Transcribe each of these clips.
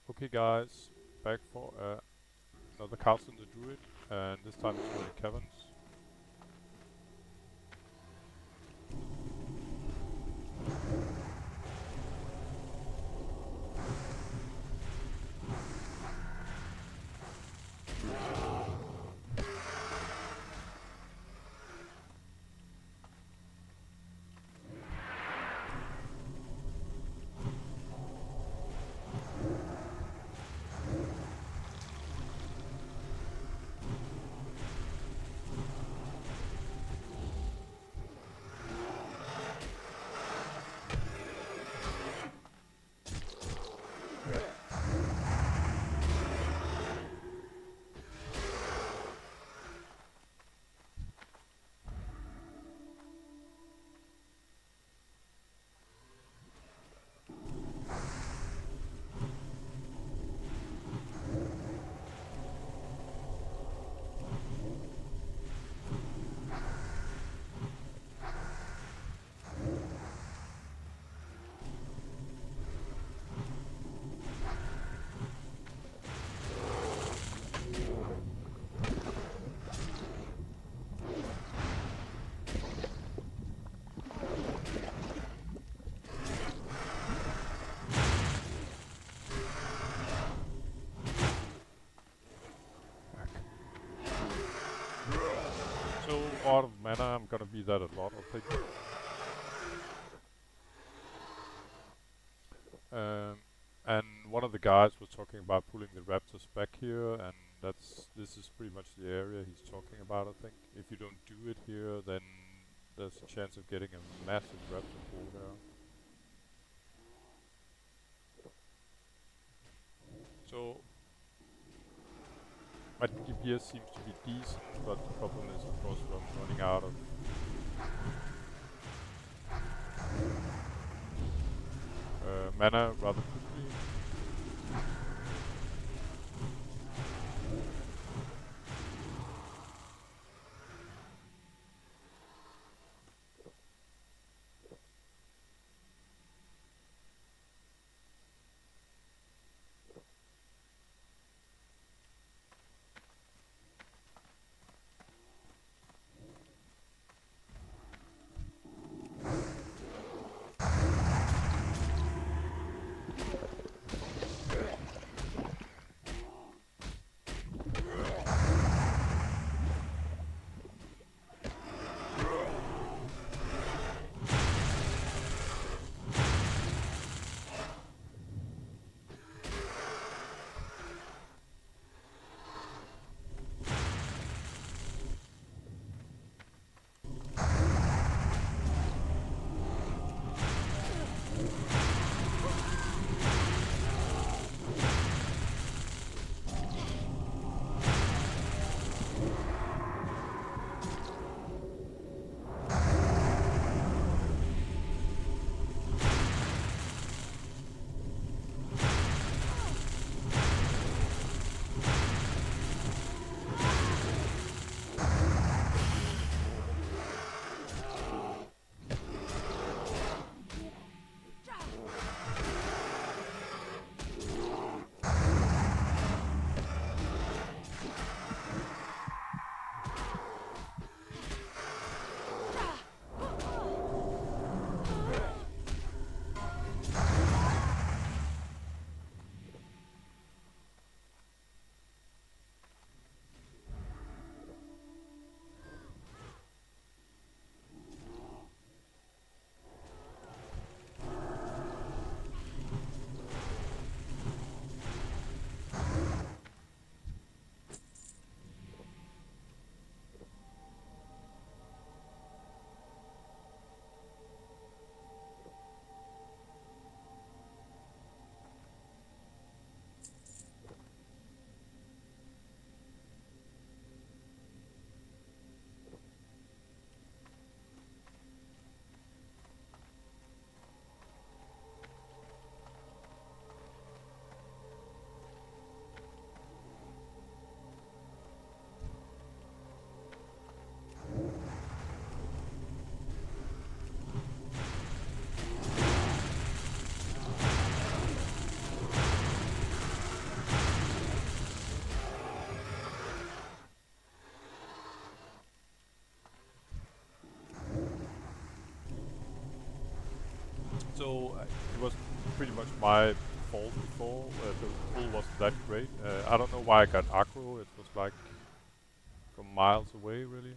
Okay guys, back for another castle in the druid, and this time it's Wailing Caverns. So out of mana, I'm gonna be that a lot, I think. And one of the guys was talking about pulling the raptors back here, and this is pretty much the area he's talking about, I think. If you don't do it here, then there's a chance of getting a massive raptor pool there. So my DPS seems to be decent, but the problem is, of course, I'm running out of mana rather quickly. pretty much my fault before. The pull wasn't that great. I don't know why I got aggro. It was like from miles away, really.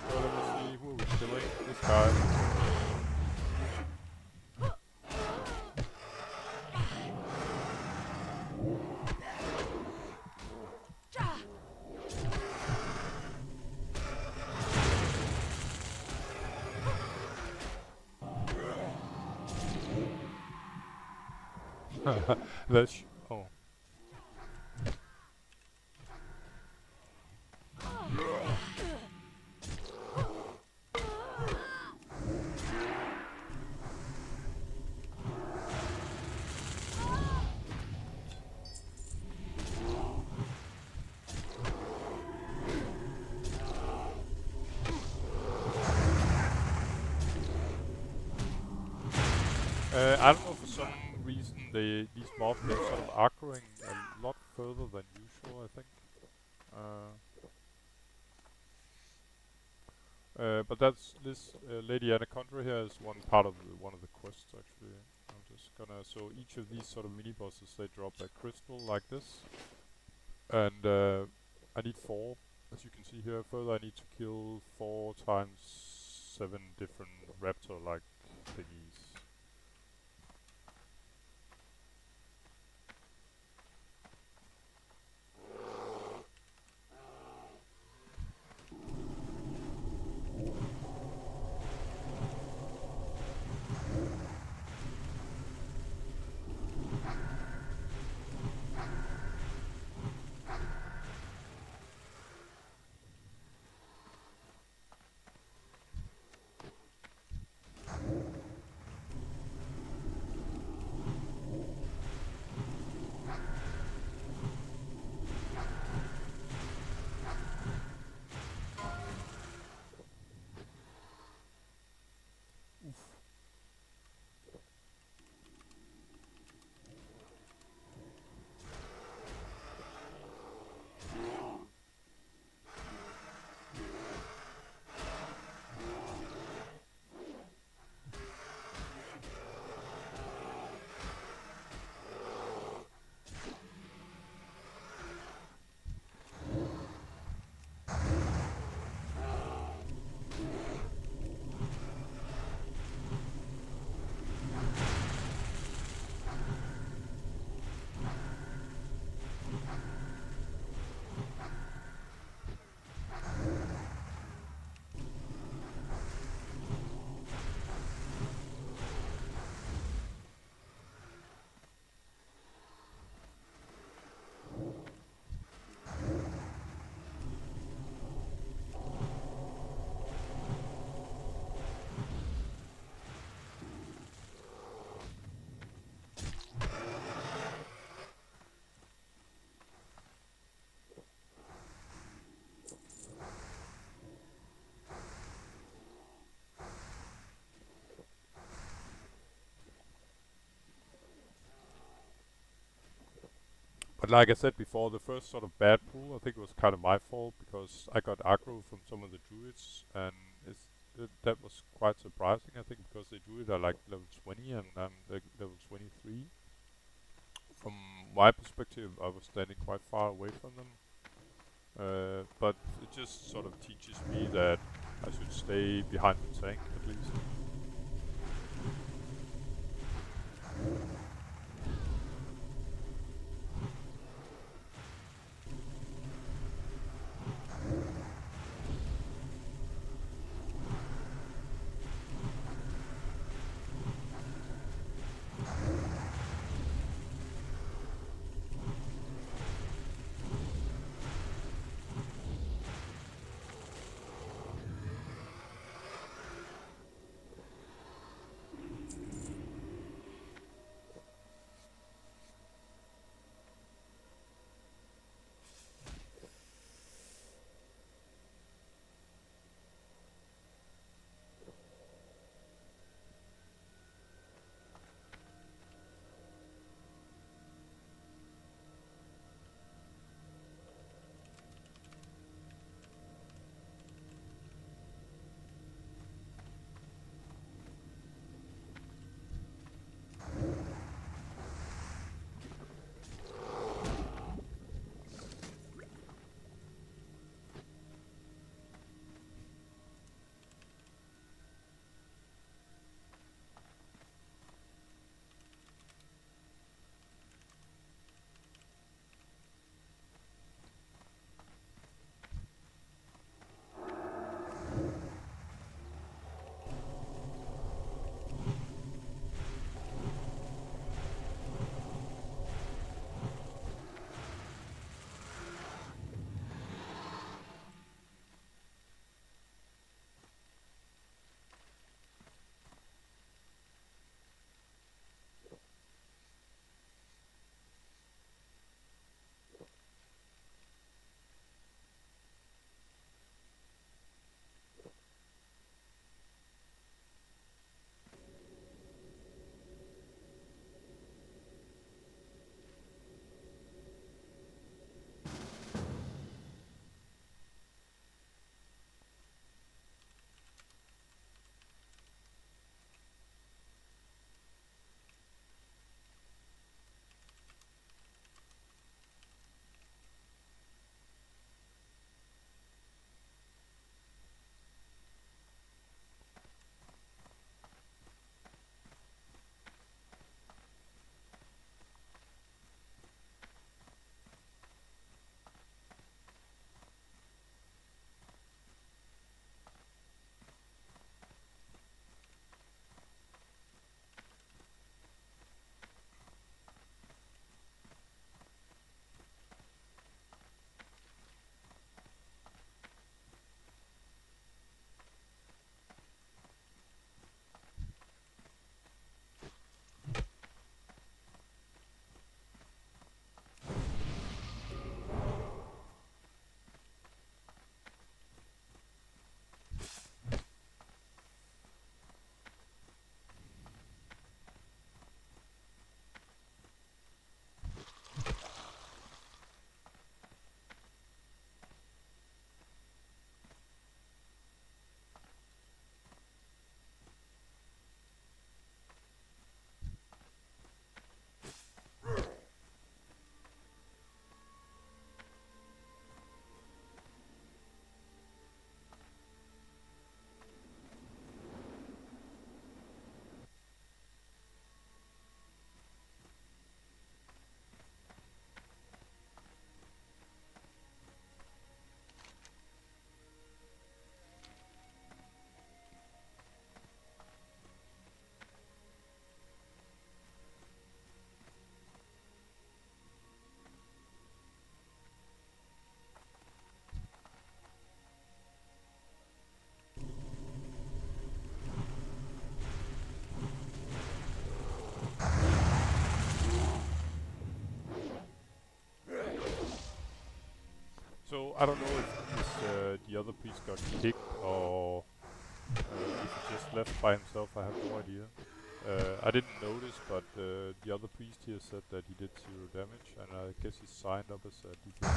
So let me see, who are we killing? This guy. That's oh. I don't know, for some reason these mobs are sort of aggroing a lot further than usual, I think. But that's this Lady Anaconda here is one part of one of the quests actually. I'm just gonna, so each of these sort of mini bosses, they drop a crystal like this, and I need 4, as you can see here. Further, I need to kill 4 times 7 different raptor-like thingies. But like I said before, the first sort of bad pull, I think it was kind of my fault, because I got aggro from some of the druids, and that was quite surprising, I think, because the druid are like level 20 and I'm like level 23. From my perspective, I was standing quite far away from them. But it just sort of teaches me that I should stay behind the tank, at least. I don't know if the other priest got kicked or if he just left by himself. I have no idea. I didn't notice, but the other priest here said that he did 0 damage, and I guess he signed up as a DPS.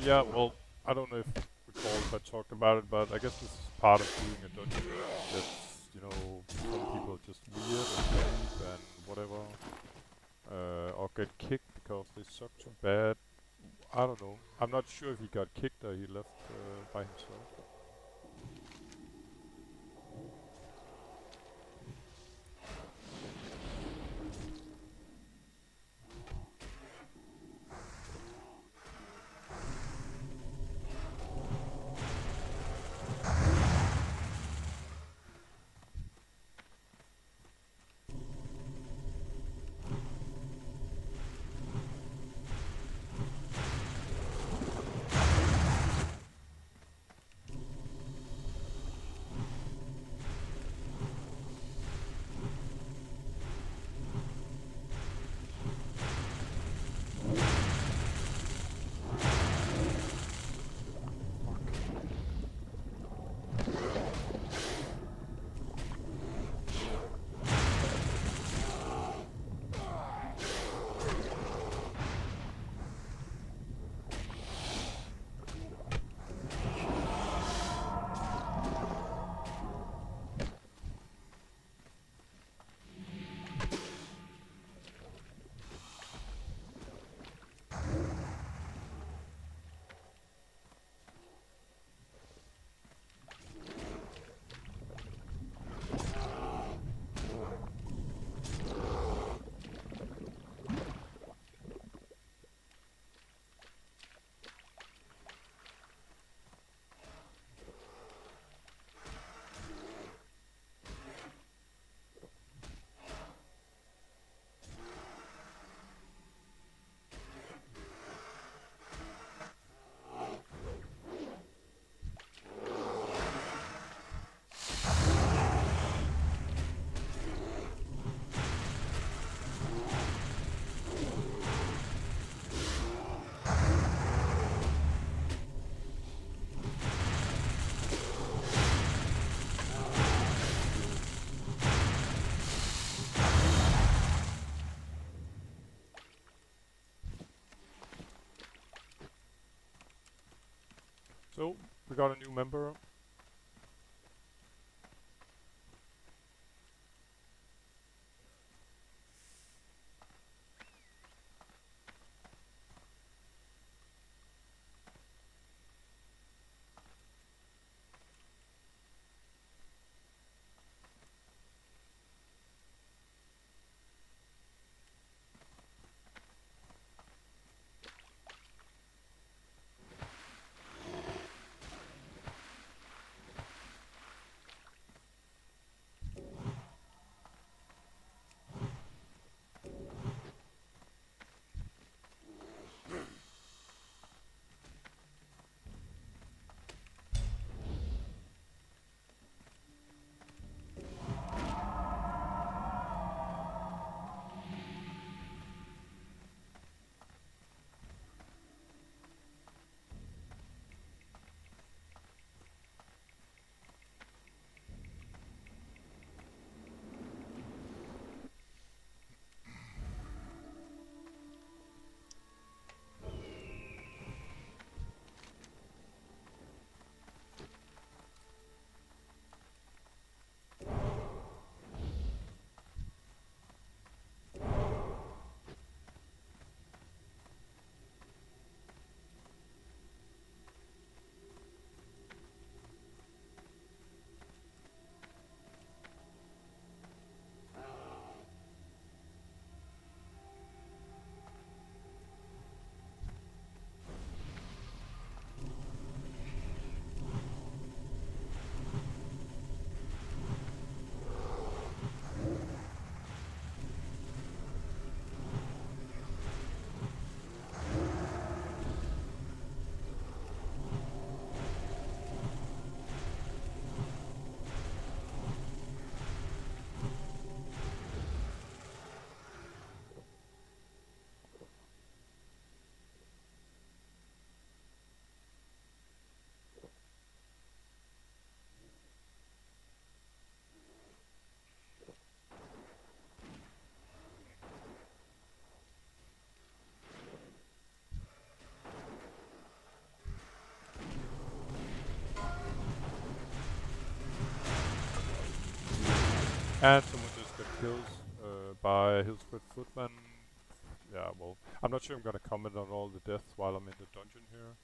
Yeah, well, I don't know if recall if I talked about it, but I guess this is part of doing a dungeon that's, you know, some people are just weird and naive and whatever, or get kicked because they suck too bad. I don't know. I'm not sure if he got kicked or he left by himself. So, we got a new member. And someone just got killed by Hillspread Footman. Yeah, well, I'm not sure I'm gonna comment on all the deaths while I'm in the dungeon here.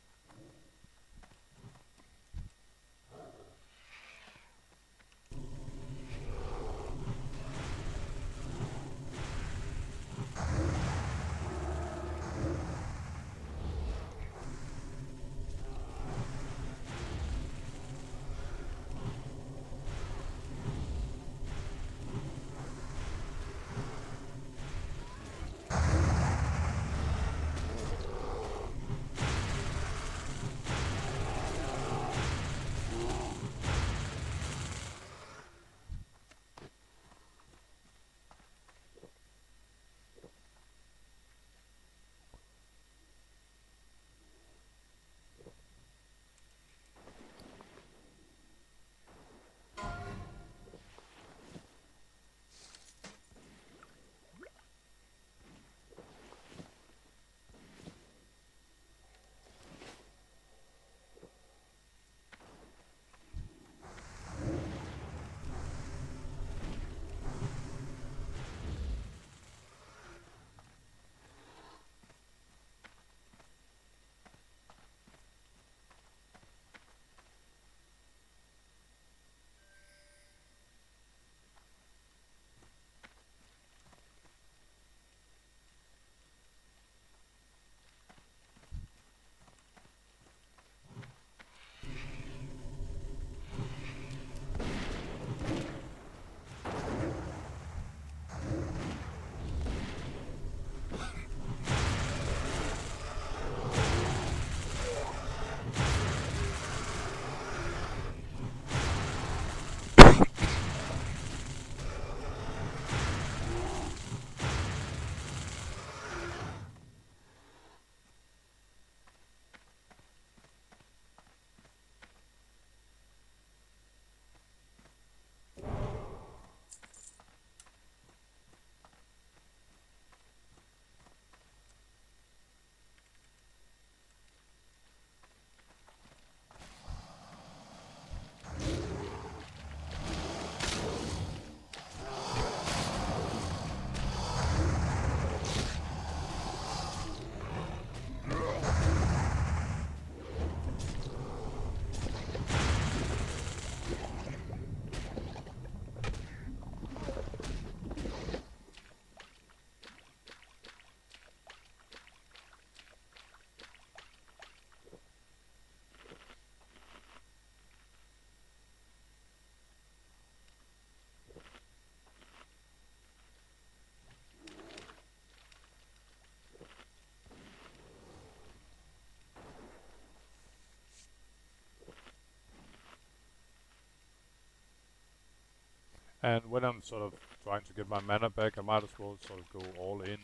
And when I'm sort of trying to get my mana back, I might as well sort of go all in,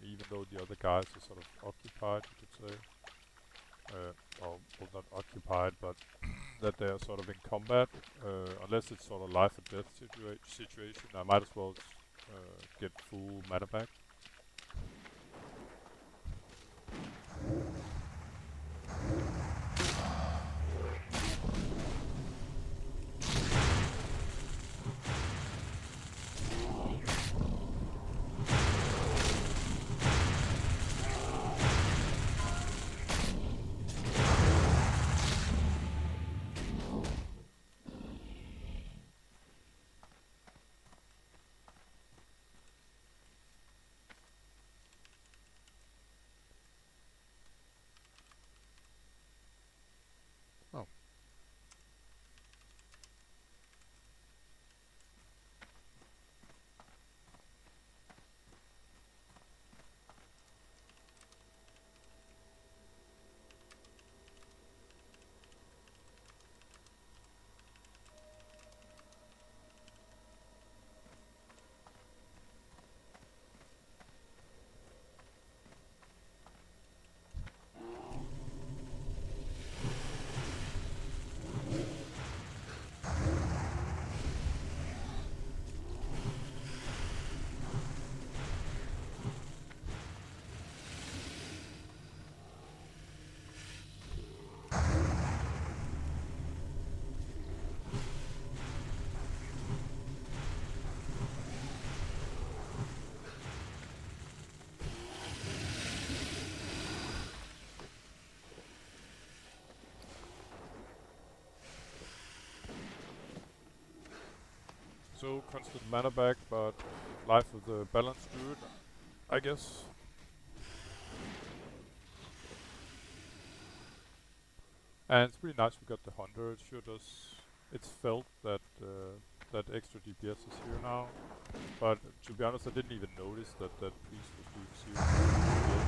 even though the other guys are sort of occupied, you could say. Well, not occupied, but that they are sort of in combat. Unless it's sort of life or death situation, I might as well get full mana back. Oh. So constant mana back, but life of the balanced druid, I guess. And it's pretty nice we got the hunter. It sure does. It's felt that that extra DPS is here now. But to be honest, I didn't even notice that that priest was doing 0 DPS.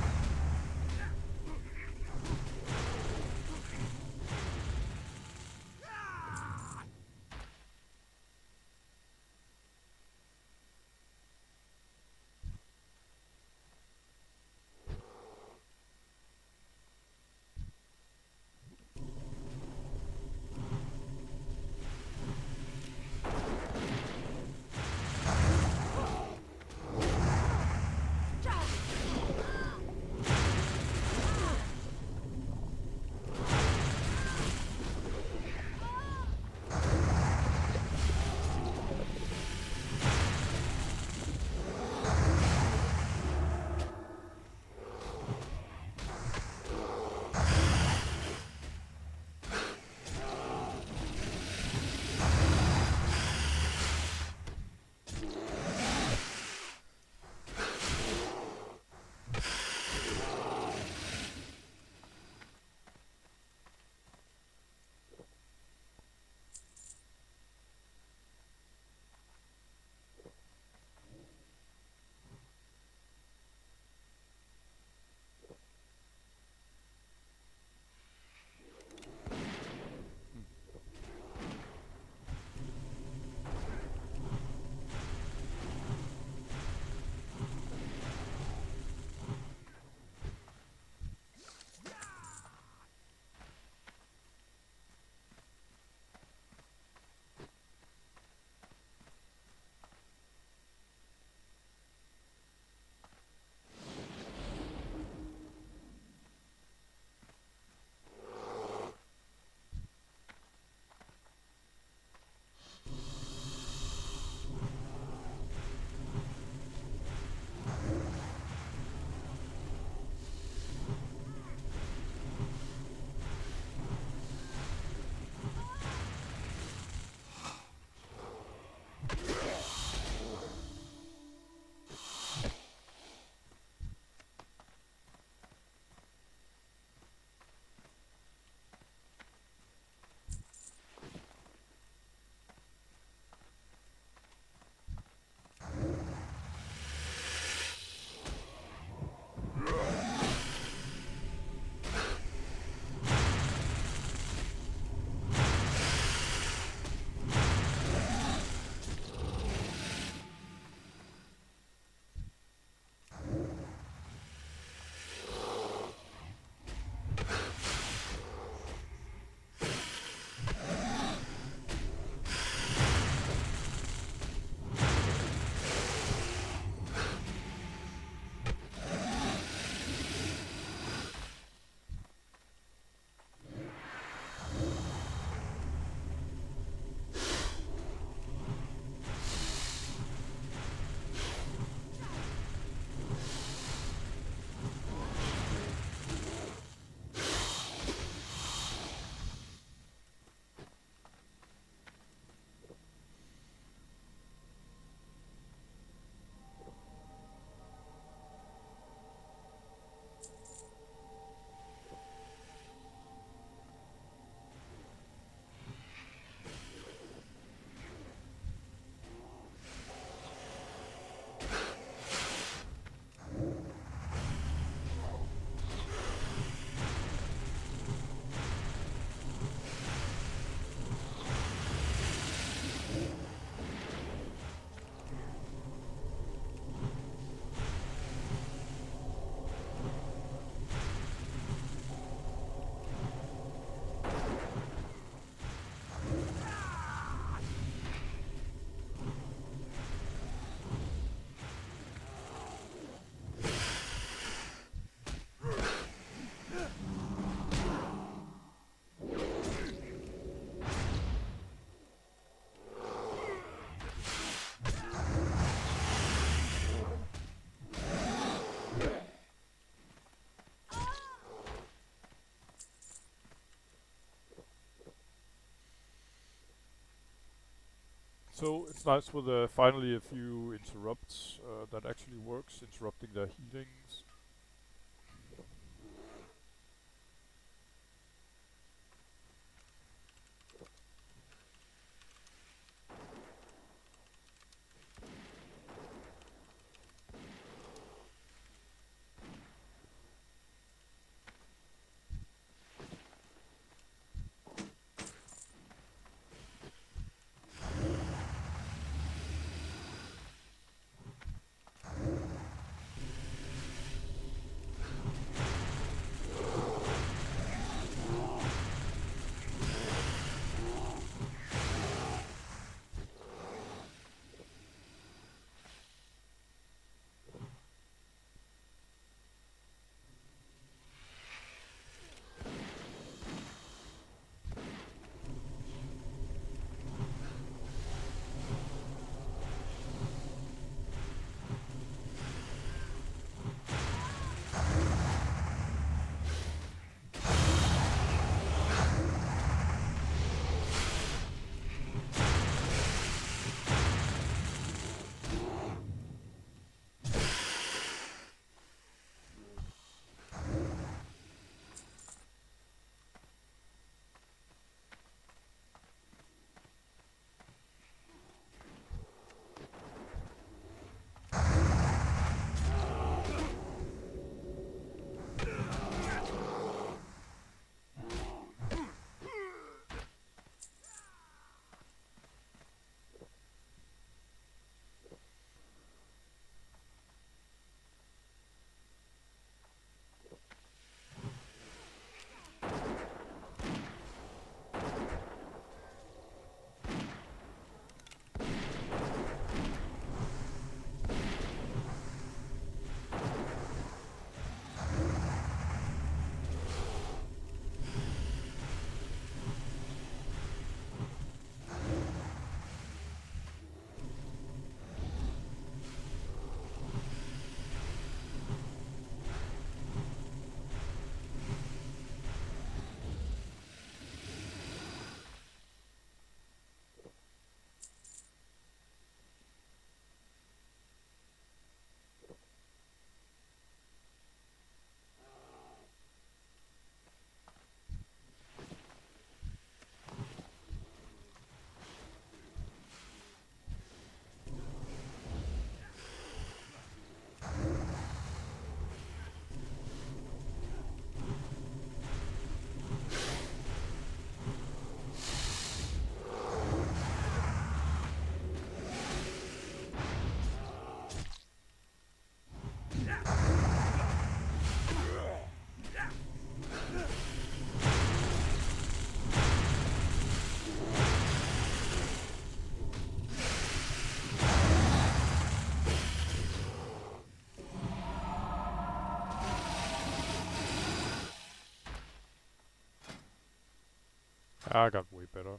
So it's nice with finally a few interrupts that actually works, interrupting their healings. I got way better.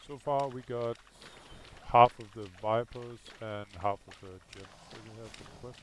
So far we got half of the vipers and half of the gems that we have for the quest.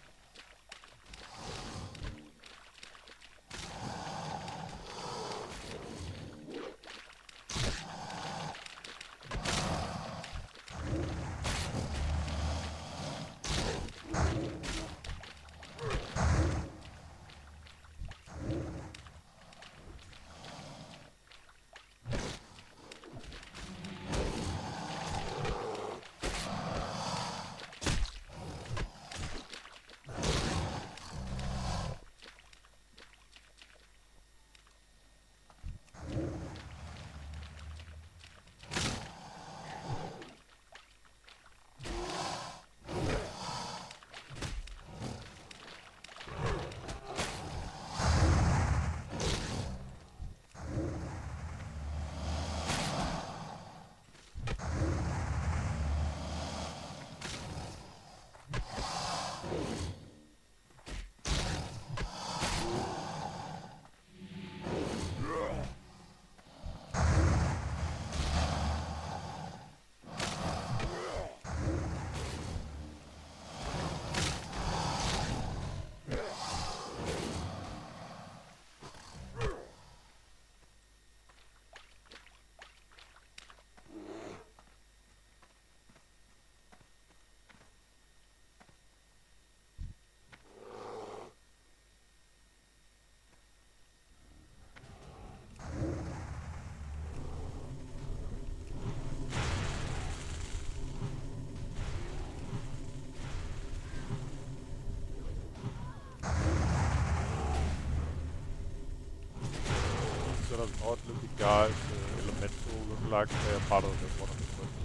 Sort of odd looking guys, elemental, look like they're part of one of the quests.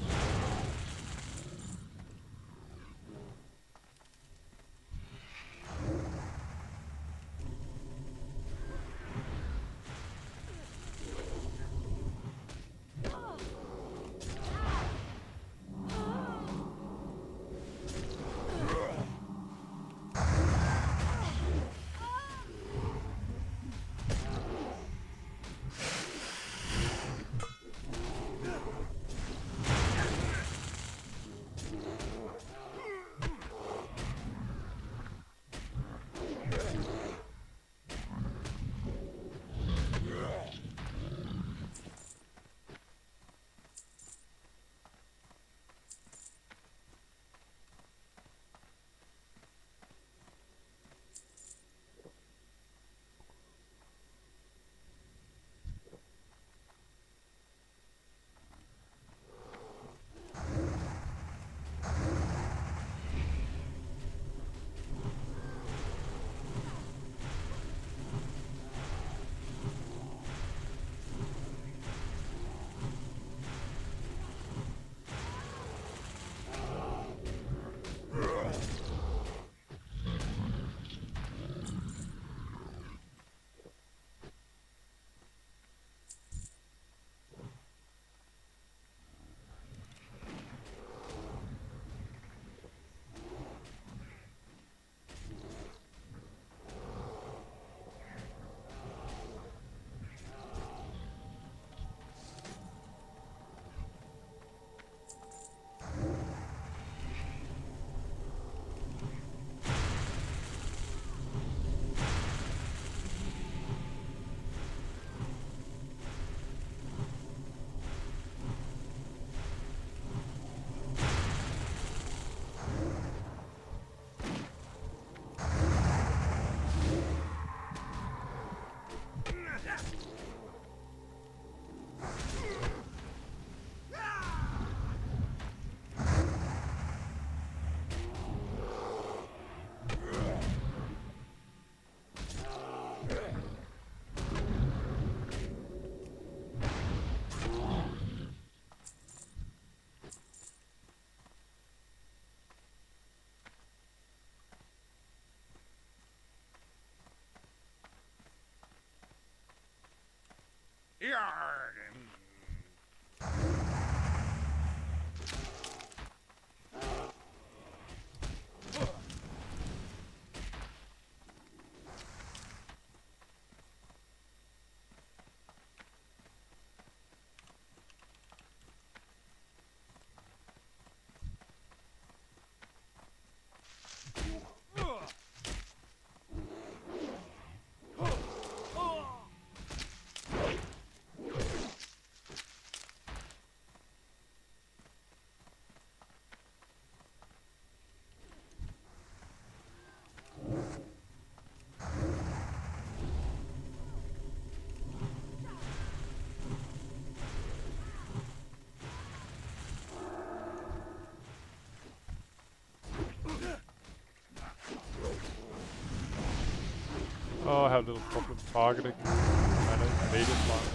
Oh, I have a little problem targeting. I made it finally.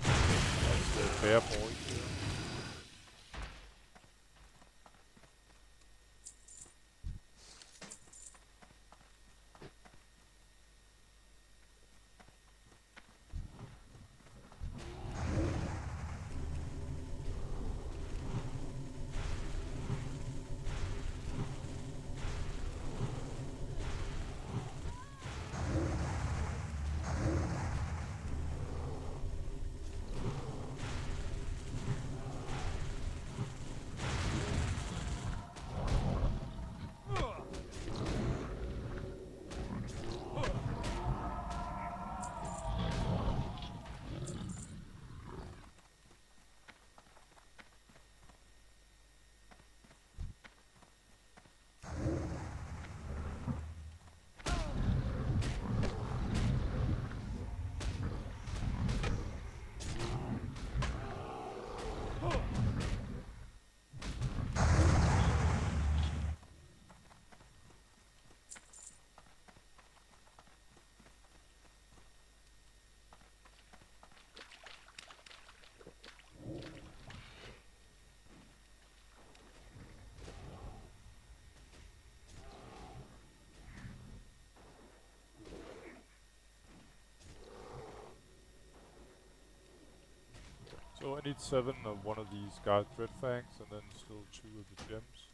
That's the bear boy here. So I need 7 of one of these guys, Dread Fangs, and then still 2 of the gems.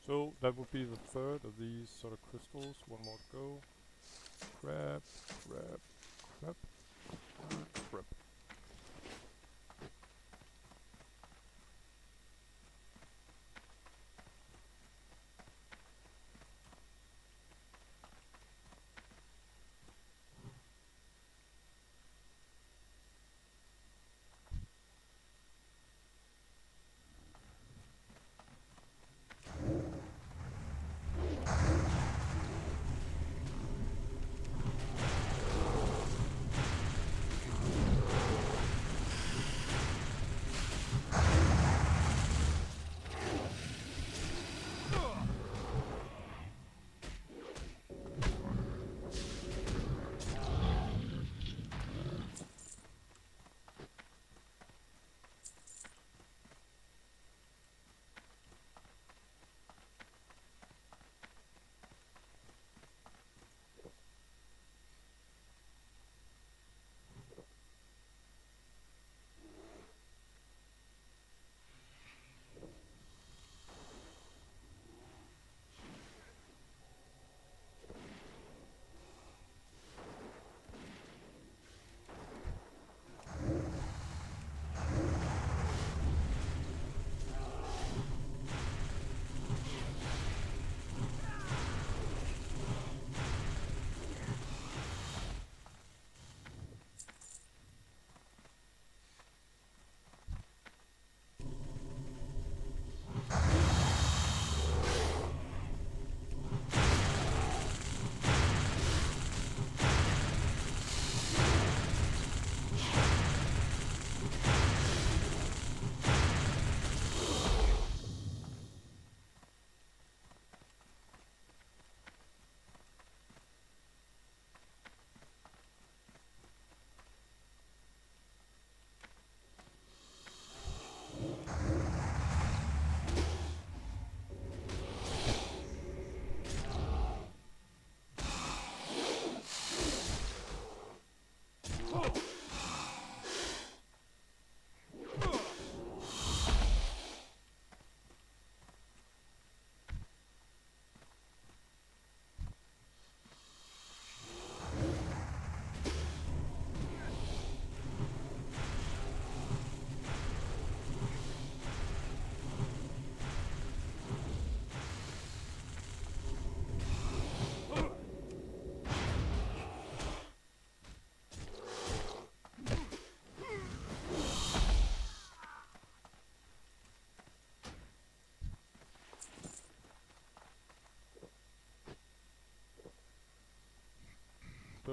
So that would be the third of these sort of crystals. One more to go. Crap, crap, crap, crap.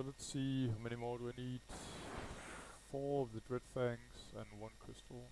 So let's see, how many more do I need? 4 of the Dread Fangs and 1 crystal.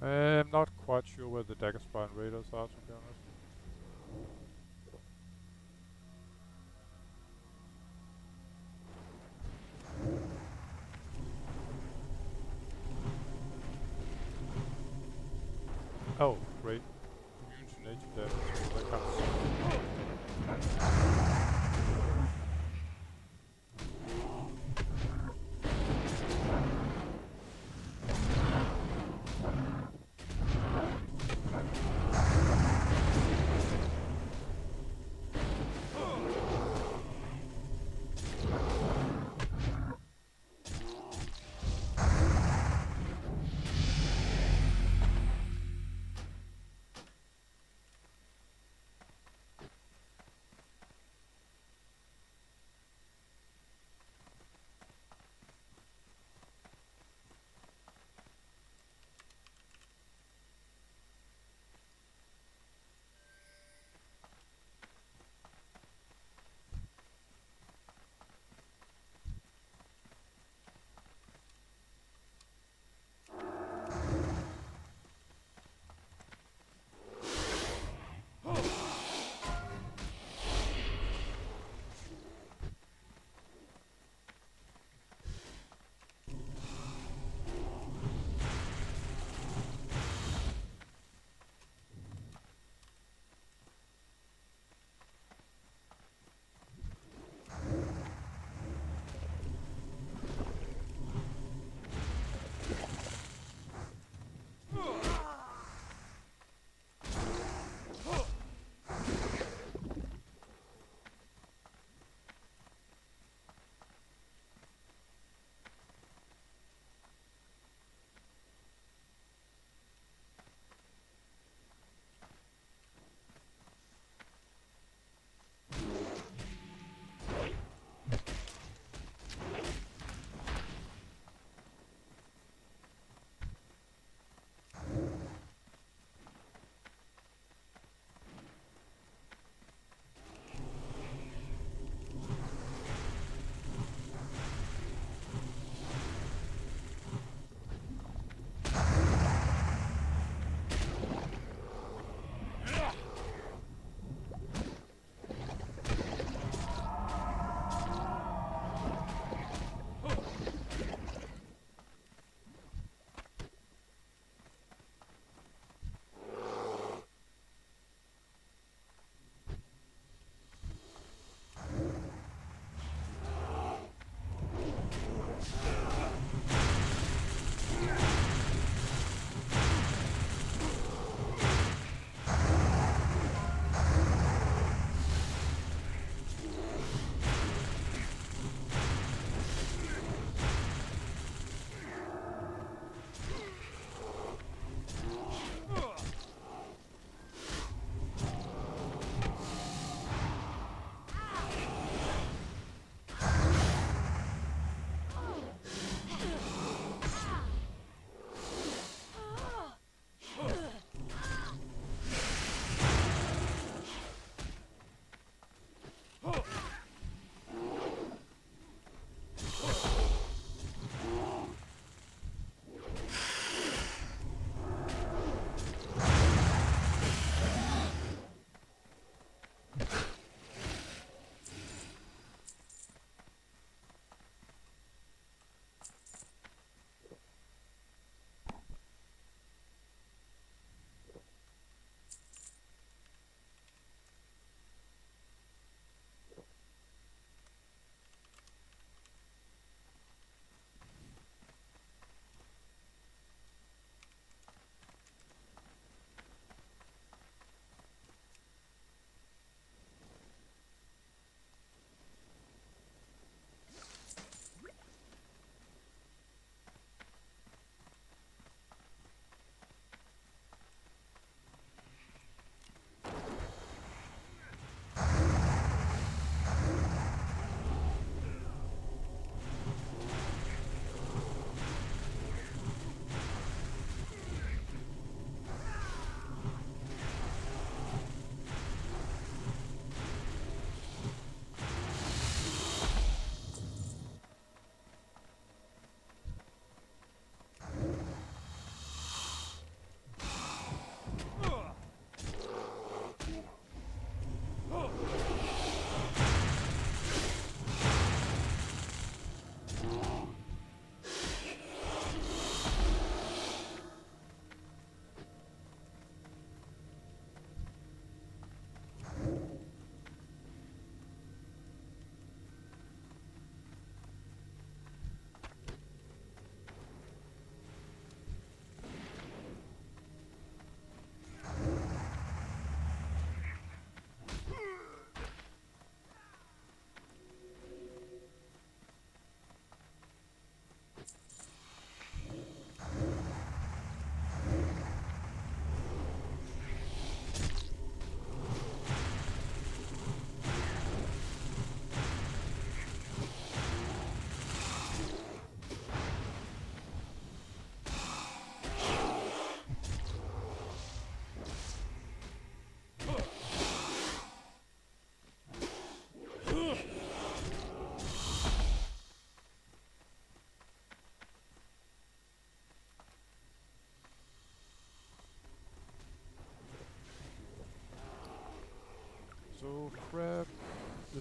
I'm not quite sure where the Daggerspine Raiders are, to be honest. Oh, great. Immune to nature damage, so I can't see.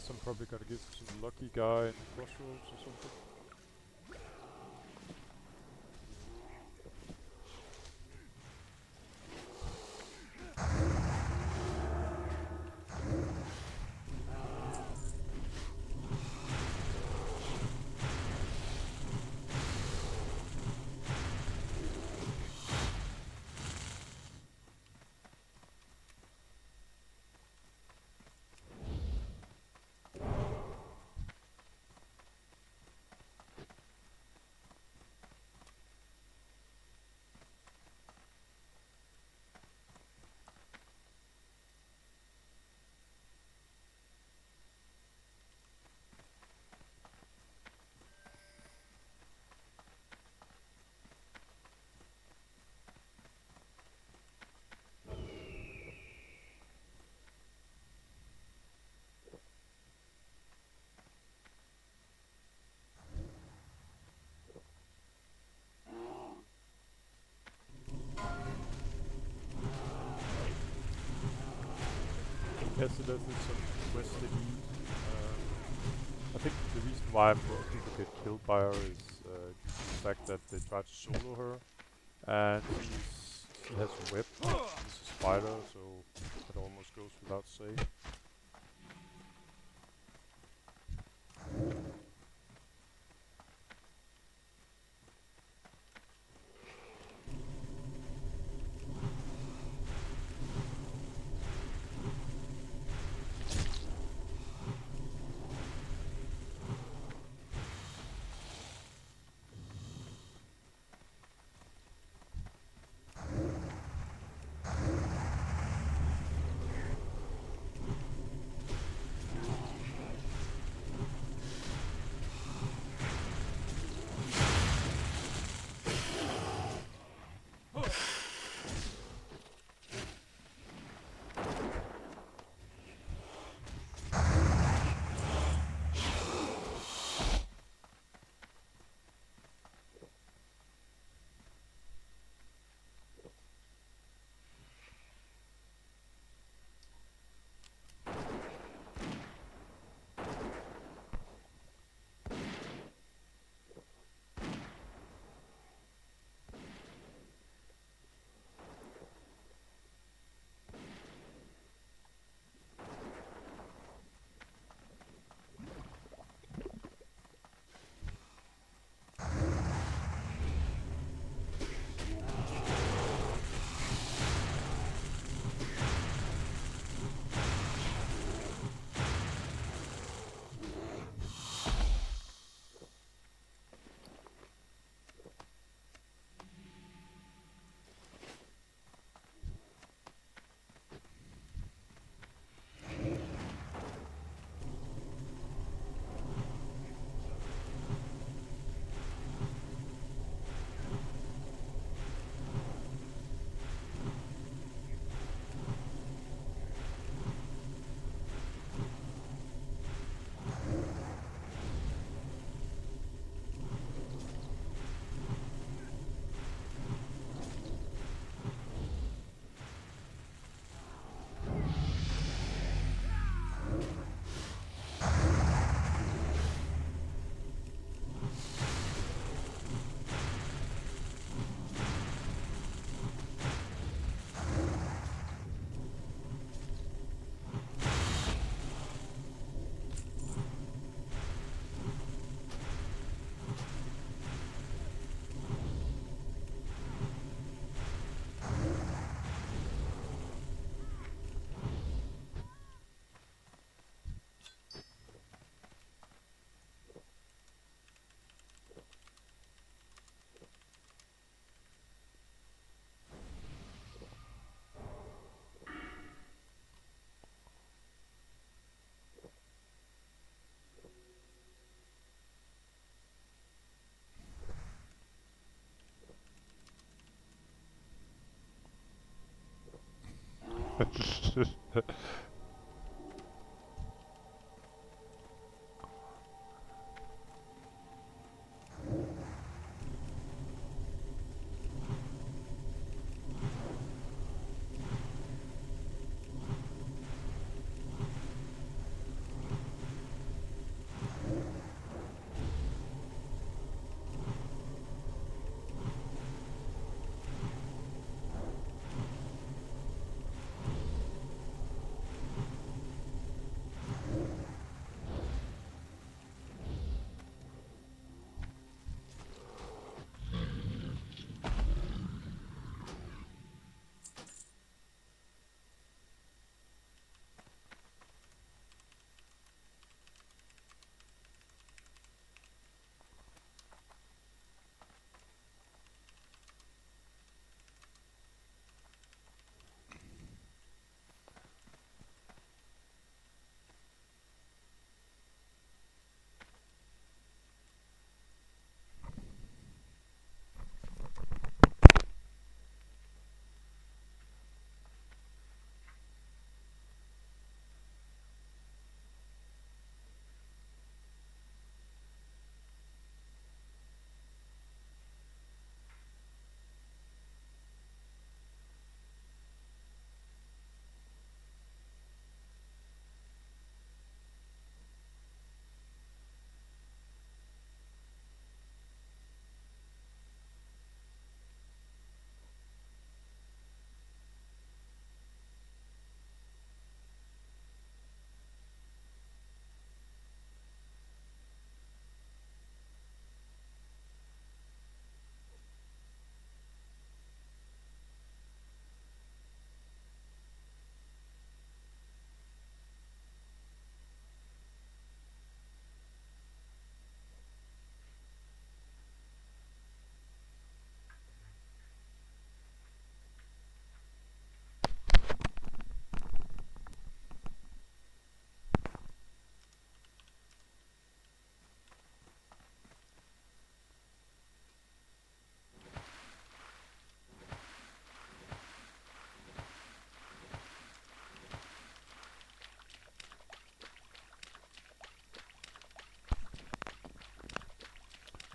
this I'm probably gonna give to some lucky guy in the crossroads or something. Yes, so there's some quest to do. I think the reason why most people get killed by her is due to the fact that they try to solo her, and she has a whip. She's a spider, so it almost goes without saying.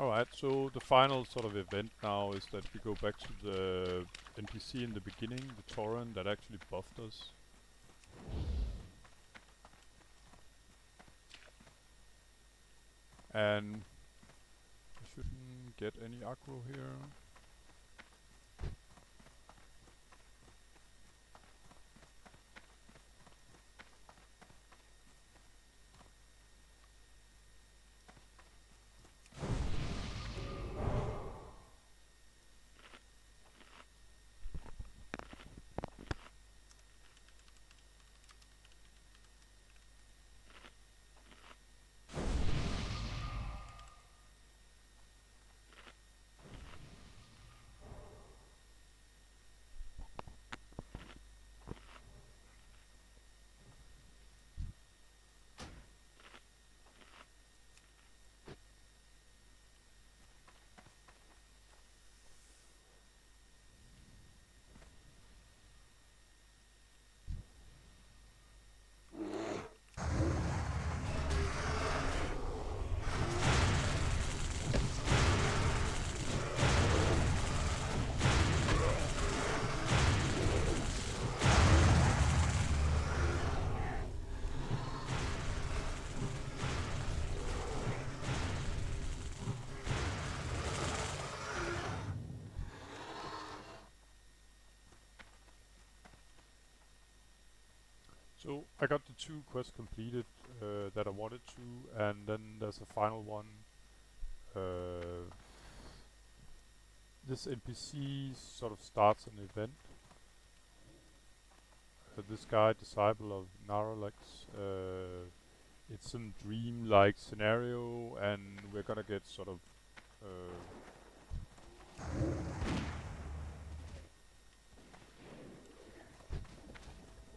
Alright, so the final sort of event now is that we go back to the NPC in the beginning, the Tauren that actually buffed us. And I shouldn't get any aggro here. So I got the 2 quests completed that I wanted to, and then there's a final one. This NPC sort of starts an event. This guy, Disciple of Naralex, it's some dream-like scenario, and we're gonna get sort of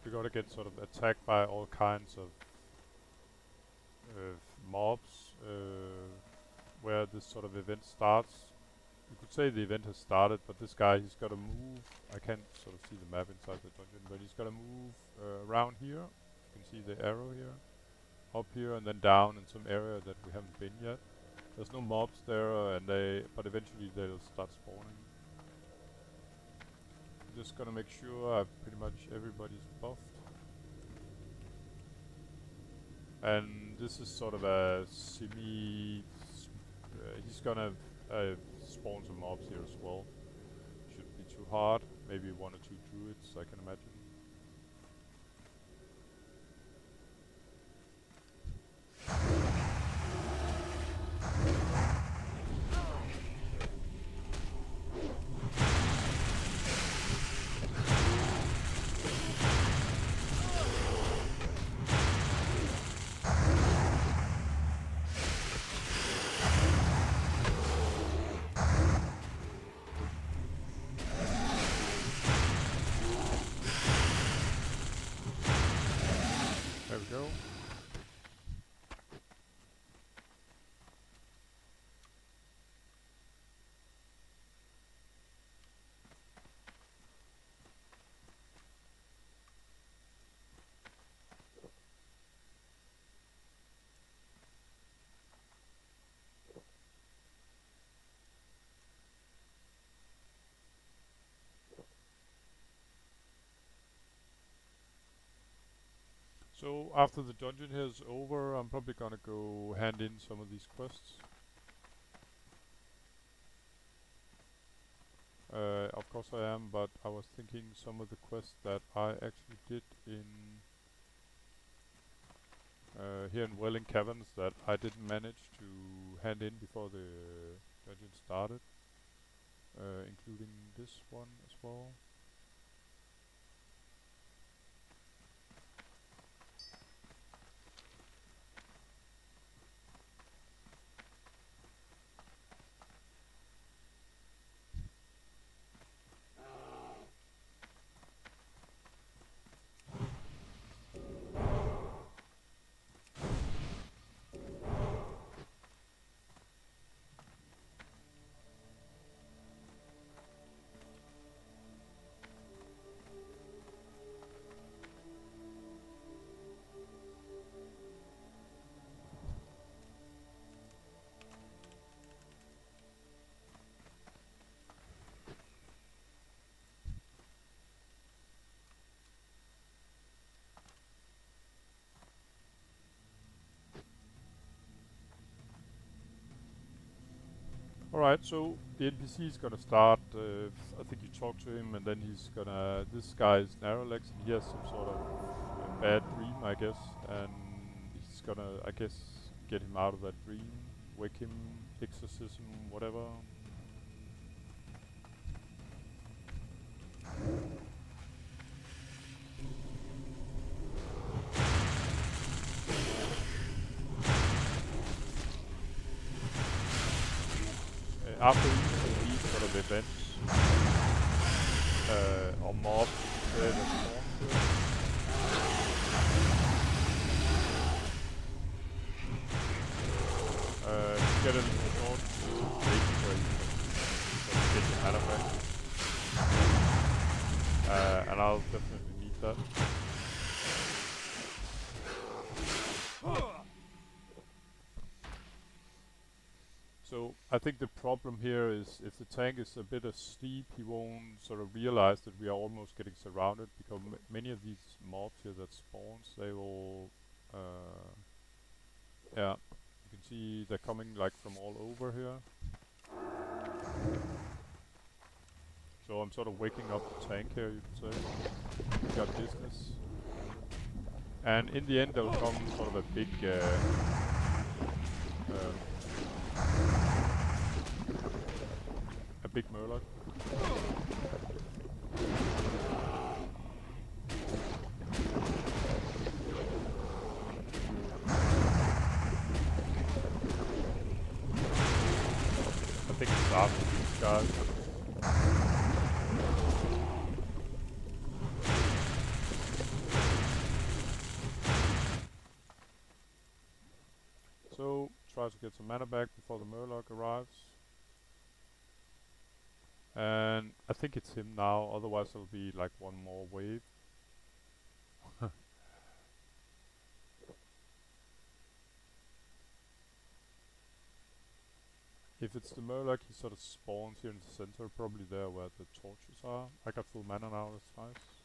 we're gonna get sort of attacked by all kinds of mobs where this sort of event starts. You could say the event has started, but this guy, he's got to move. I can't sort of see the map inside the dungeon, but he's got to move around here. You can see the arrow here, up here, and then down in some area that we haven't been yet. There's no mobs there, but eventually they'll start spawning. I'm just gonna make sure I've pretty much everybody's buffed. And this is sort of a semi... he's gonna spawn some mobs here as well. Shouldn't be too hard. Maybe 1 or 2 druids, I can imagine. There we go. So after the dungeon here is over, I'm probably gonna go hand in some of these quests. Of course I am, but I was thinking some of the quests that I actually did in here in Wailing Caverns that I didn't manage to hand in before the dungeon started, including this one as well. Alright, so the NPC is gonna start, I think you talk to him and then he's gonna, this guy is Narrowlegs and he has some sort of bad dream, I guess, and he's gonna, I guess, get him out of that dream, wake him, exorcism, whatever. After these sort of events, or mobs that spawn here, you get a short break where you can get your mana back, and I'll definitely need that. So I think the problem here is if the tank is a bit steep, he won't sort of realize that we are almost getting surrounded because many of these mobs here that spawns, they will, yeah, you can see they're coming like from all over here. So I'm sort of waking up the tank here, you could say. We got business. And in the end, there will come sort of a big, Murloc. I think it's after these guys. So, try to get some mana back before the Murloc arrives. And I think it's him now, otherwise it'll be like one more wave. If it's the Murloc, he sort of spawns here in the center, probably there where the torches are. I got full mana now, that's nice.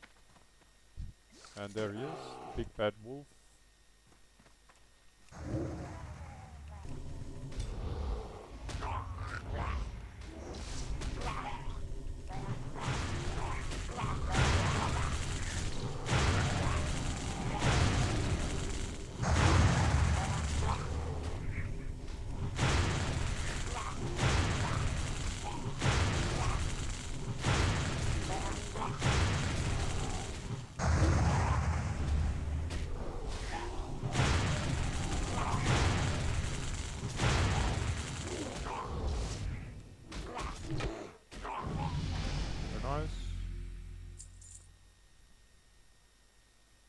And there he is, big bad wolf.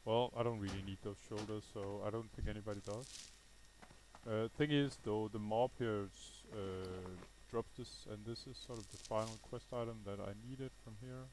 Well, I don't really need those shoulders, so I don't think anybody does. Thing is, though, the mob here drops this, and this is sort of the final quest item that I needed from here.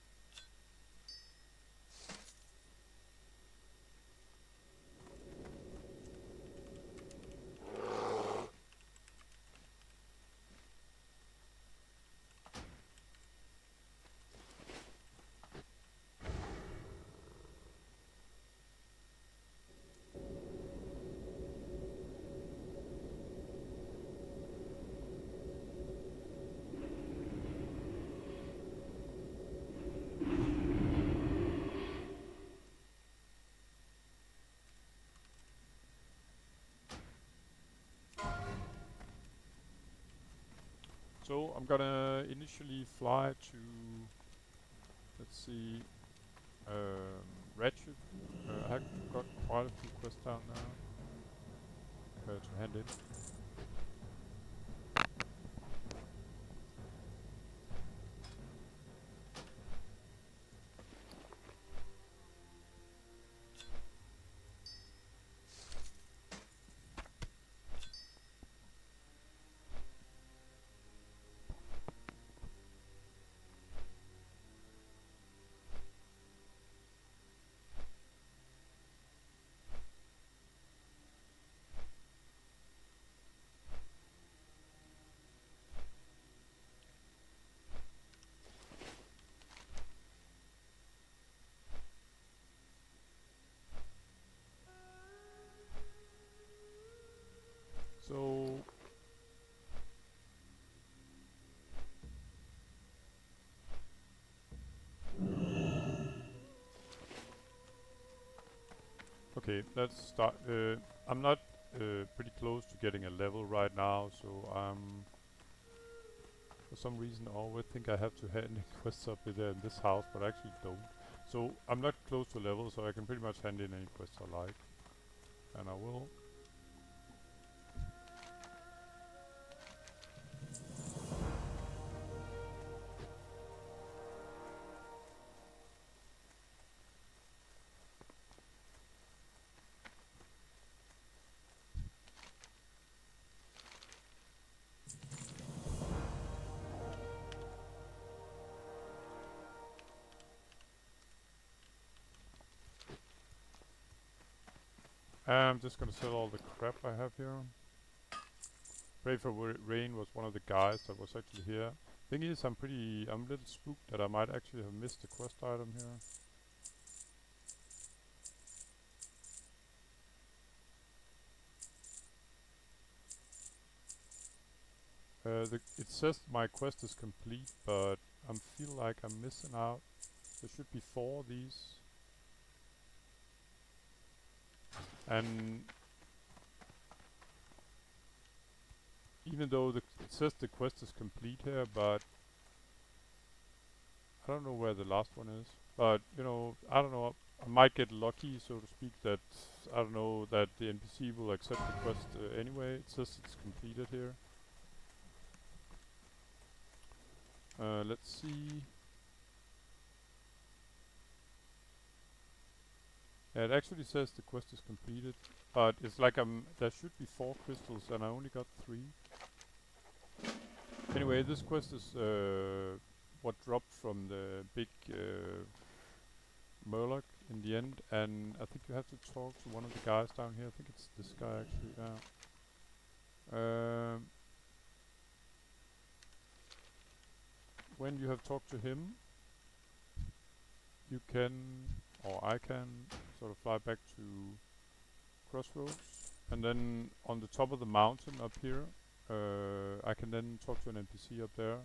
So I'm gonna initially fly to, let's see, Ratchet. I have got quite a few quests down now to hand in. Okay, let's start. I'm not pretty close to getting a level right now, so for some reason I always think I have to hand in quests up there in this house, but I actually don't. So I'm not close to level, so I can pretty much hand in any quests I like. And I will. I'm just gonna sell all the crap I have here. Pray for Rain was one of the guys that was actually here. Thing is, I'm a little spooked that I might actually have missed a quest item here. It says my quest is complete, but I feel like I'm missing out. There should be 4 of these. And even though it says the quest is complete here, but I don't know where the last one is. But, you know, I don't know. I might get lucky, so to speak, that, I don't know, that the NPC will accept the quest anyway. It says it's completed here. Let's see. Yeah, it actually says the quest is completed, but it's like there should be 4 crystals and I only got 3. Anyway, this quest is what dropped from the big Murloc in the end, and I think you have to talk to one of the guys down here. I think it's this guy actually. When you have talked to him, you can, or I can, sort of fly back to Crossroads, and then on the top of the mountain up here, I can then talk to an NPC up there.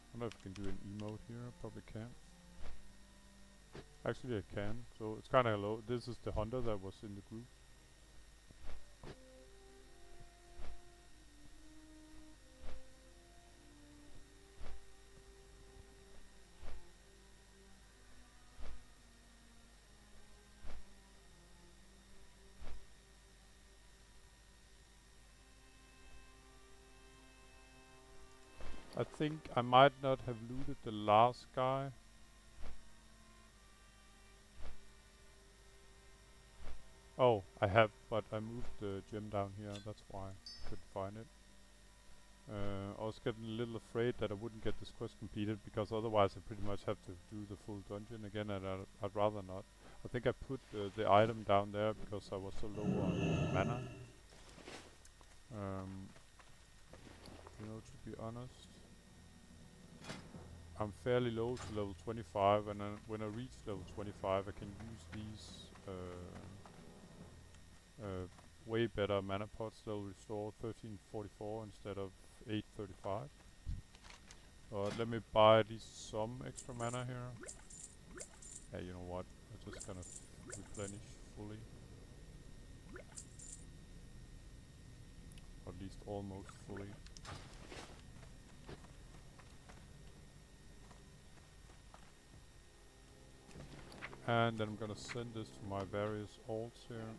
I don't know if I can do an emote here. Probably can. Actually, I can. So it's kind of low. This is the hunter that was in the group. I think I might not have looted the last guy. Oh, I have, but I moved the gem down here. That's why I couldn't find it. I was getting a little afraid that I wouldn't get this quest completed, because otherwise I pretty much have to do the full dungeon again, and I'd rather not. I think I put the item down there because I was so low on mana. You know, to be honest, I'm fairly low to level 25, and when I reach level 25 I can use these way better mana pots. They'll restore 1344 instead of 835. But let me buy at least some extra mana here. Yeah, you know what? I'm just gonna replenish fully. Or at least almost fully. And then I'm gonna send this to my various alts here.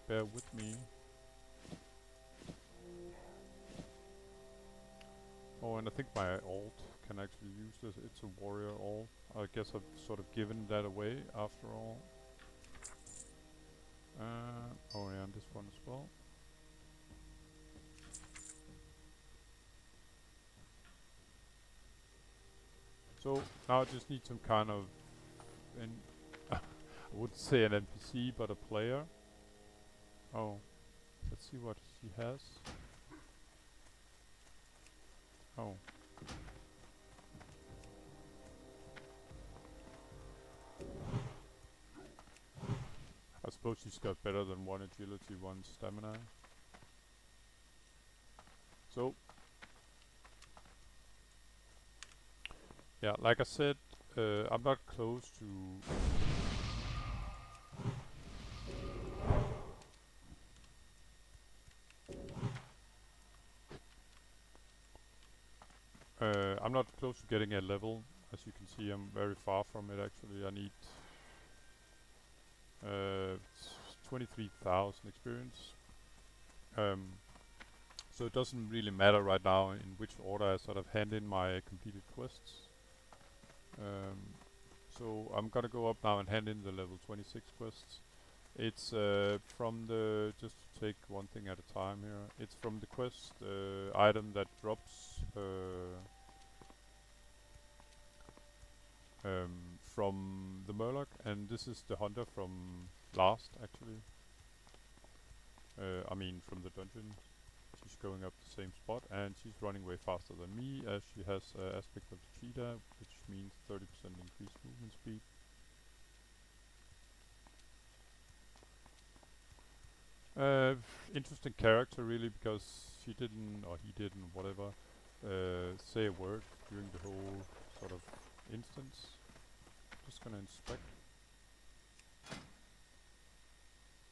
Bear with me. Oh, and I think my alt can actually use this. It's a warrior alt. I guess I've sort of given that away after all. Oh yeah, and this one as well. So now I just need some kind of, I wouldn't say an NPC, but a player. Oh, let's see what he has. Oh. I suppose he's got better than 1 agility, 1 stamina. So, yeah, like I said, I'm not close to... I'm not close to getting a level. As you can see, I'm very far from it actually. I need 23,000 experience. So it doesn't really matter right now in which order I sort of hand in my completed quests. So I'm gonna go up now and hand in the level 26 quests. It's from the, just to take one thing at a time here, it's from the quest item that drops from the Murloc, and this is the hunter from last actually. I mean from the dungeon. She's going up the same spot and she's running way faster than me as she has aspect of the cheetah, which means 30% increased movement speed. Interesting character really, because she didn't, or he didn't, whatever, say a word during the whole sort of instance. Just gonna inspect.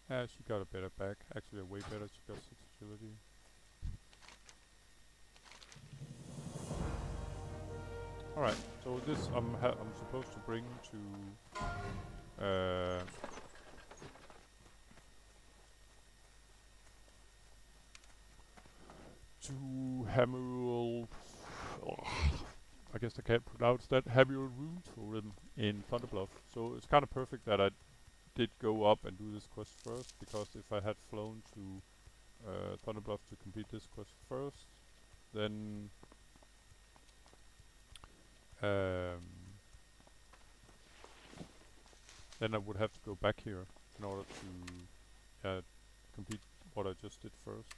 She got a better back, actually a way better, she got 6 agility. Alright, so this I'm supposed to bring to Hammerul. I guess I can't pronounce that. Hammerul Rune Totem in Thunderbluff. So it's kind of perfect that I did go up and do this quest first, because if I had flown to Thunderbluff to complete this quest first, then then I would have to go back here in order to complete what I just did first.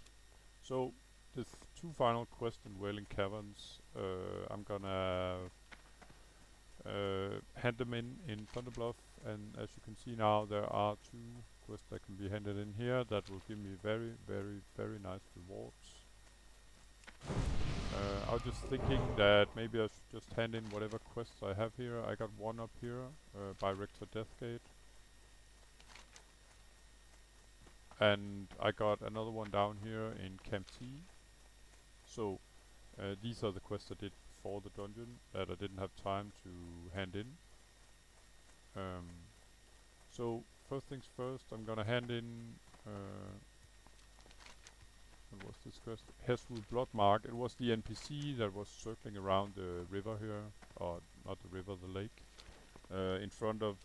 So the two final quests in Wailing Caverns, I'm gonna hand them in Thunderbluff, and as you can see now, there are 2 quests that can be handed in here that will give me very, very, very nice rewards. I was just thinking that maybe I should just hand in whatever quests I have here. I got one up here by Rector Deathgate, and I got another one down here in Camp T. So these are the quests I did before the dungeon that I didn't have time to hand in. So first things first, I'm gonna hand in what was this quest? Hesru Bloodmark. It was the NPC that was circling around the river here, or not the river, the lake, in front of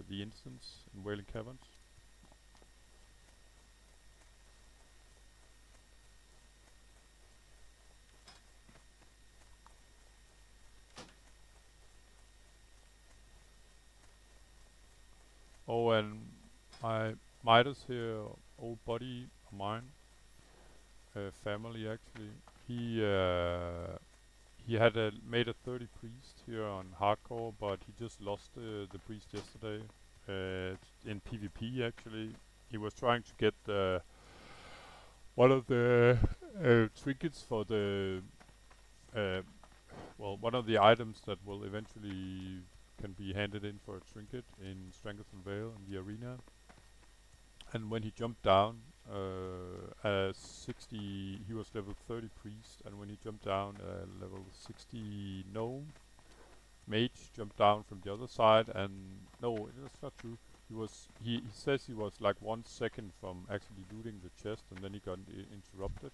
the instance in Wailing Caverns. Oh, and my Midas here, old buddy of mine, family actually, he had made a 30 priest here on hardcore, but he just lost the priest yesterday in PvP actually. He was trying to get one of the trinkets for the one of the items that will eventually can be handed in for a trinket in Strangleton Vale in the arena. And when he jumped down, as 60, he was level 30 priest, and when he jumped down, level 60 gnome mage jumped down from the other side, and no, that's not true. He says he was like 1 second from actually looting the chest, and then he got interrupted.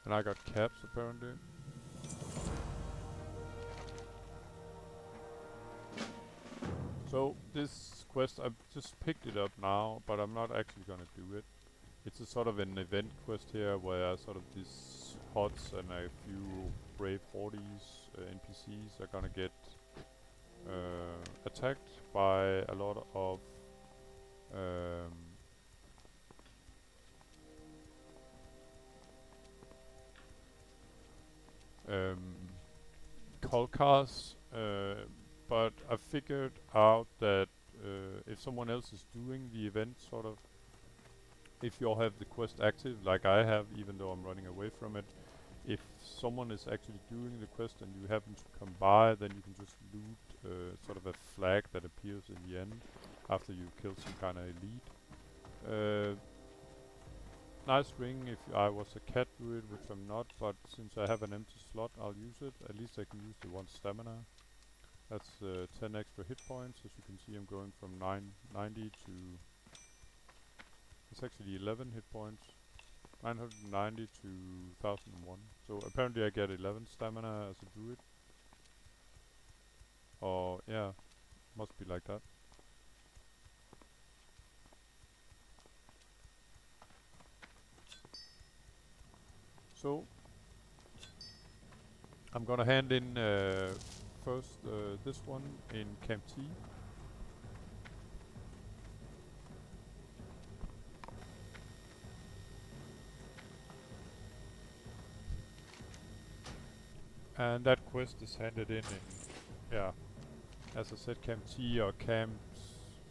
And I got caps apparently. So this quest, I've just picked it up now, but I'm not actually gonna do it. It's a sort of an event quest here where sort of these HOTS and a few brave hordes, NPCs are gonna get attacked by a lot of Kolkas, but I figured out that if someone else is doing the event, sort of, if you all have the quest active, like I have, even though I'm running away from it, if someone is actually doing the quest and you happen to come by, then you can just loot sort of a flag that appears in the end after you kill some kind of elite. Nice ring if I was a cat druid, which I'm not, but since I have an empty slot, I'll use it. At least I can use the 1 stamina. That's 10 extra hit points. As you can see, I'm going from 990 to... It's actually 11 hit points. 990 to 1001. So apparently I get 11 stamina as a druid. Or, yeah, must be like that. So, I'm gonna hand in first this one in Camp T. And that quest is handed in, yeah, as I said, Camp T or Camp,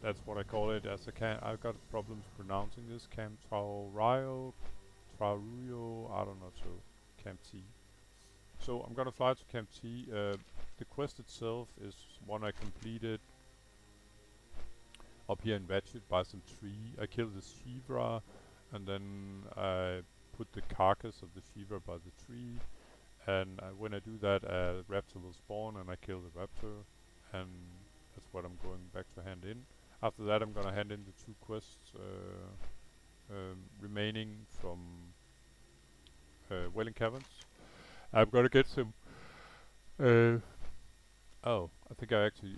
that's what I call it, as a camp. I've got problems pronouncing this, Camp Traurio, I don't know, so Camp T. So I'm gonna fly to Camp T. The quest itself is one I completed up here in Ratchet by some tree. I killed the Shivra, and then I put the carcass of the Shivra by the tree. And when I do that, a raptor will spawn, and I kill the raptor, and that's what I'm going back to hand in. After that, I'm gonna hand in the 2 quests remaining from Wailing Caverns. I'm gonna get some. Oh, I think I actually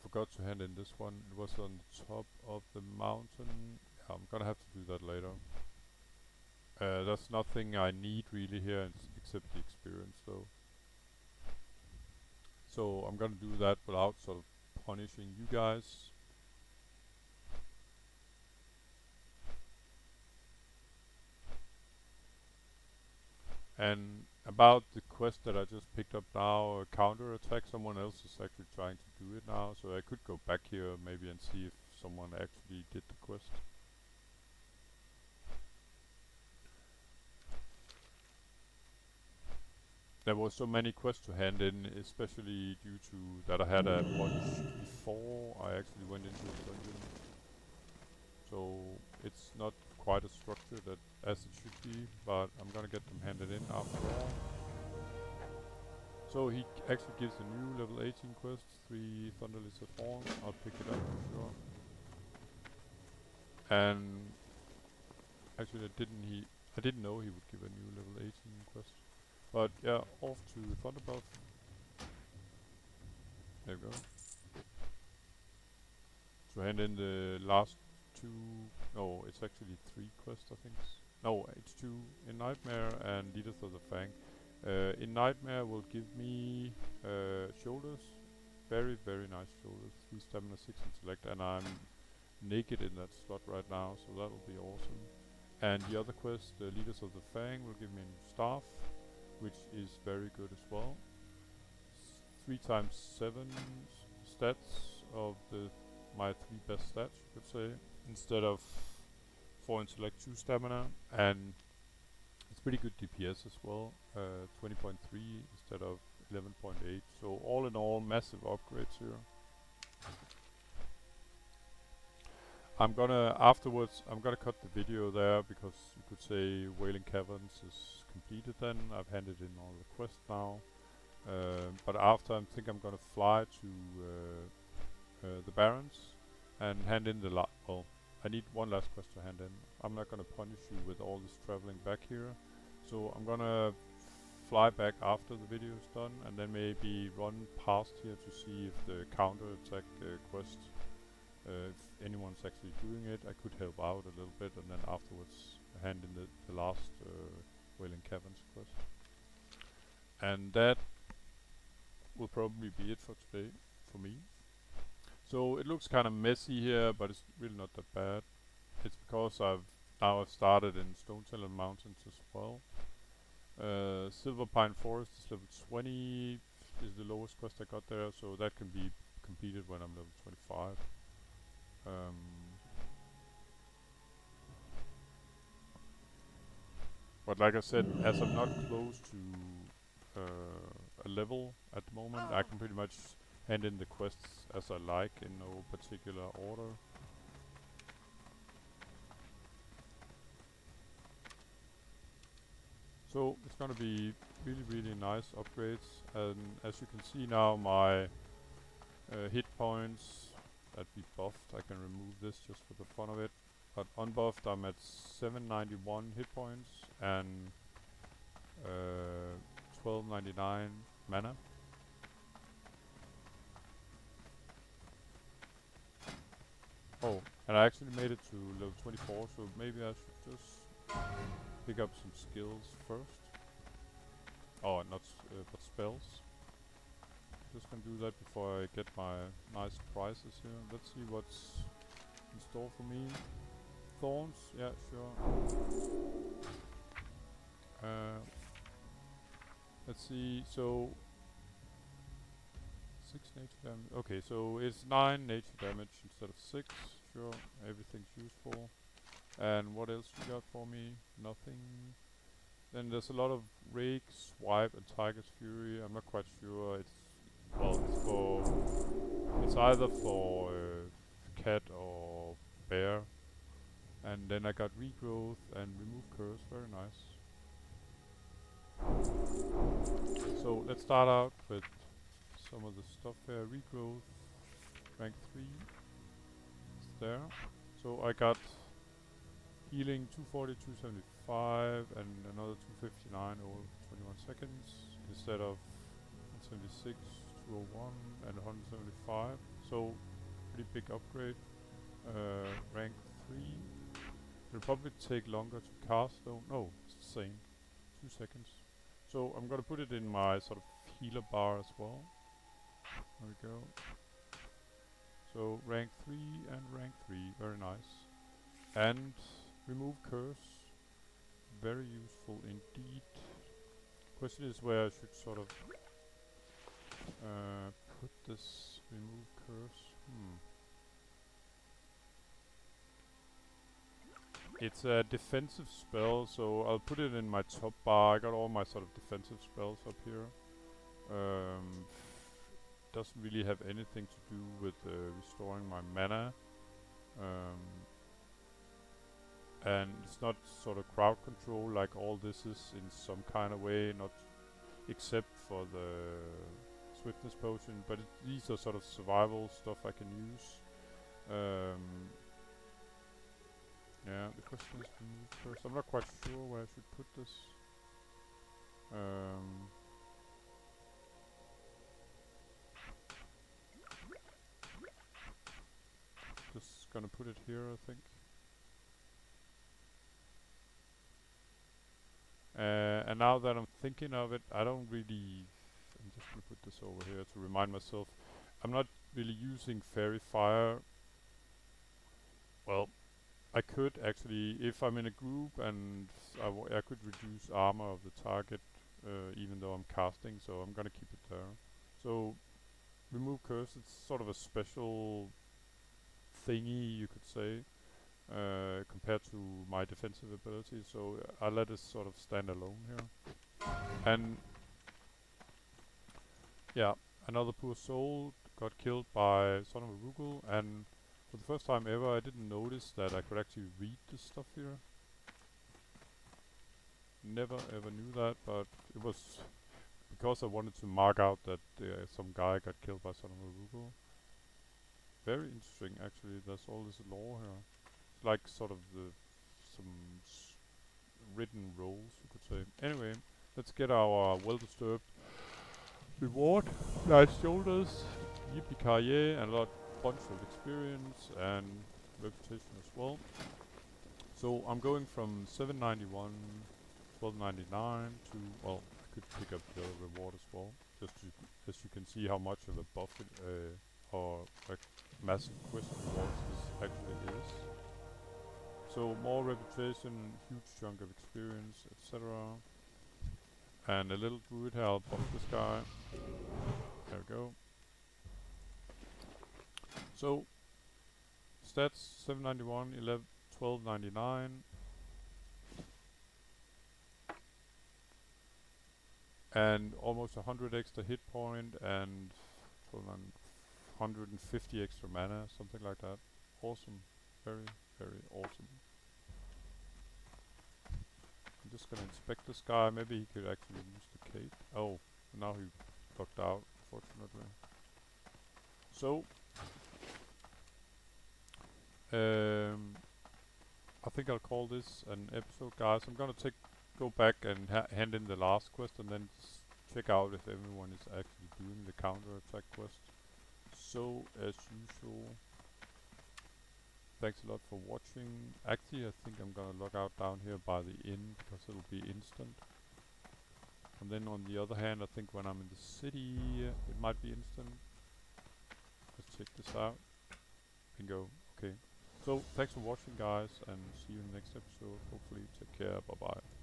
forgot to hand in this one. It was on the top of the mountain. Yeah, I'm gonna have to do that later. There's nothing I need really here except the experience though. So I'm gonna do that without sort of punishing you guys. And about the quest that I just picked up now, counter attack, someone else is actually trying to do it now, so I could go back here maybe and see if someone actually did the quest. There was so many quests to hand in, especially due to that I had a bunch before I actually went into the dungeon. So it's not quite as structured as it should be, but I'm gonna get them handed in after all. So he actually gives a new level 18 quest, 3 Thunder Lizard Horn. I'll pick it up for sure. And actually I didn't know he would give a new level 18 quest. But yeah, off to Thunderbuff. There we go. To hand in the last 2, no, it's actually 3 quests I think. No, it's 2 in Nightmare and Leaders of the Fang. In Nightmare will give me shoulders, very very nice shoulders, 3 stamina, 6 intellect, and I'm naked in that slot right now, so that'll be awesome. And the other quest, the Leaders of the Fang, will give me a staff, which is very good as well. 3 times 7 stats of my 3 best stats, you could say, instead of 4 intellect, 2 stamina, and it's pretty good DPS as well, 20.3 instead of 11.8. So all in all, massive upgrades here. I'm gonna afterwards. I'm gonna cut the video there because you could say Wailing Caverns is completed. Then I've handed in all the quests now. But after, I think I'm gonna fly to the Barrens and hand in the well, I need one last quest to hand in. I'm not gonna punish you with all this traveling back here, so I'm gonna fly back after the video is done, and then maybe run past here to see if the counter attack quest, if anyone's actually doing it. I could help out a little bit, and then afterwards hand in the last Wailing Caverns quest. And that will probably be it for today, for me. So it looks kind of messy here, but it's really not that bad. It's because I've started in Stone Talon Mountains as well. Silver Pine Forest is level 20. is the lowest quest I got there, so that can be completed when I'm level 25. But like I said, as I'm not close to a level at the moment, I can pretty much hand in the quests as I like in no particular order. So it's gonna be really nice upgrades, and as you can see now, my hit points that we buffed, I can remove this just for the fun of it. But unbuffed, I'm at 791 hit points and 1299 mana. Oh, and I actually made it to level 24, so maybe I should just pick up some skills first. Oh, not but spells. Just gonna do that before I get my nice prizes here. Let's see what's in store for me. Thorns, yeah, sure. Let's see, so 6 nature damage. Okay, so it's 9 nature damage instead of 6. Sure, everything's useful. And what else you got for me? Nothing. Then there's a lot of Rake, Swipe, and Tiger's Fury. I'm not quite sure. It's either for cat or bear. And then I got Regrowth and Remove Curse. Very nice. So let's start out with some of the stuff here. Regrowth, rank 3. It's there. So I got healing 240, 275, and another 259 over 21 seconds instead of 176, 201, and 175. So pretty big upgrade. Rank 3. It'll probably take longer to cast though. No, it's the same. 2 seconds. So I'm gonna put it in my sort of healer bar as well. There we go. So rank 3 and rank 3, very nice. And remove curse, very useful indeed. Question is where I should sort of put this remove curse. It's a defensive spell, so I'll put it in my top bar. I got all my sort of defensive spells up here. Doesn't really have anything to do with restoring my mana. And it's not sort of crowd control like all this is in some kind of way, not except for the swiftness potion, but these are sort of survival stuff I can use. Yeah, the question is remove first. I'm not quite sure where I should put this. Just gonna put it here, I think. And now that I'm thinking of it, I don't really... I'm just gonna put this over here to remind myself. I'm not really using Fairy Fire. Well, I could actually, if I'm in a group and I could reduce armor of the target even though I'm casting, so I'm gonna keep it there. So, remove curse, it's sort of a special thingy, you could say, compared to my defensive abilities, so I'll let it sort of stand alone here. And yeah, another poor soul got killed by Son of a Rugel, and for the first time ever I didn't notice that I could actually read this stuff here. Never ever knew that, but it was because I wanted to mark out that some guy got killed by Son of a Rugel. Very interesting actually, there's all this lore here. It's like sort of some written roles, you could say. Anyway, let's get our well-disturbed reward. Nice shoulders, yippee-ki-yay, and a bunch of experience and reputation as well. So I'm going from 791, 1299 to, well, I could pick up the reward as well, just to, as you can see how much of a buff it, or a massive quest reward this actually is. So more reputation, huge chunk of experience, etc. And a little druid here, I'll buff this guy. There we go. So, stats 791, 11, 1299. And almost 100 extra hit point and 150 extra mana, something like that. Awesome. Very, very awesome. I'm just gonna inspect this guy. Maybe he could actually use the cape. Oh, now he locked out, fortunately. So, I think I'll call this an episode, guys. I'm gonna go back and hand in the last quest and then check out if everyone is actually doing the counter attack quest. So, as usual, thanks a lot for watching. Actually, I think I'm gonna log out down here by the inn because it'll be instant. And then on the other hand, I think when I'm in the city, it might be instant. Let's check this out. Bingo. Okay. So, thanks for watching, guys, and see you in the next episode. Hopefully, take care. Bye-bye.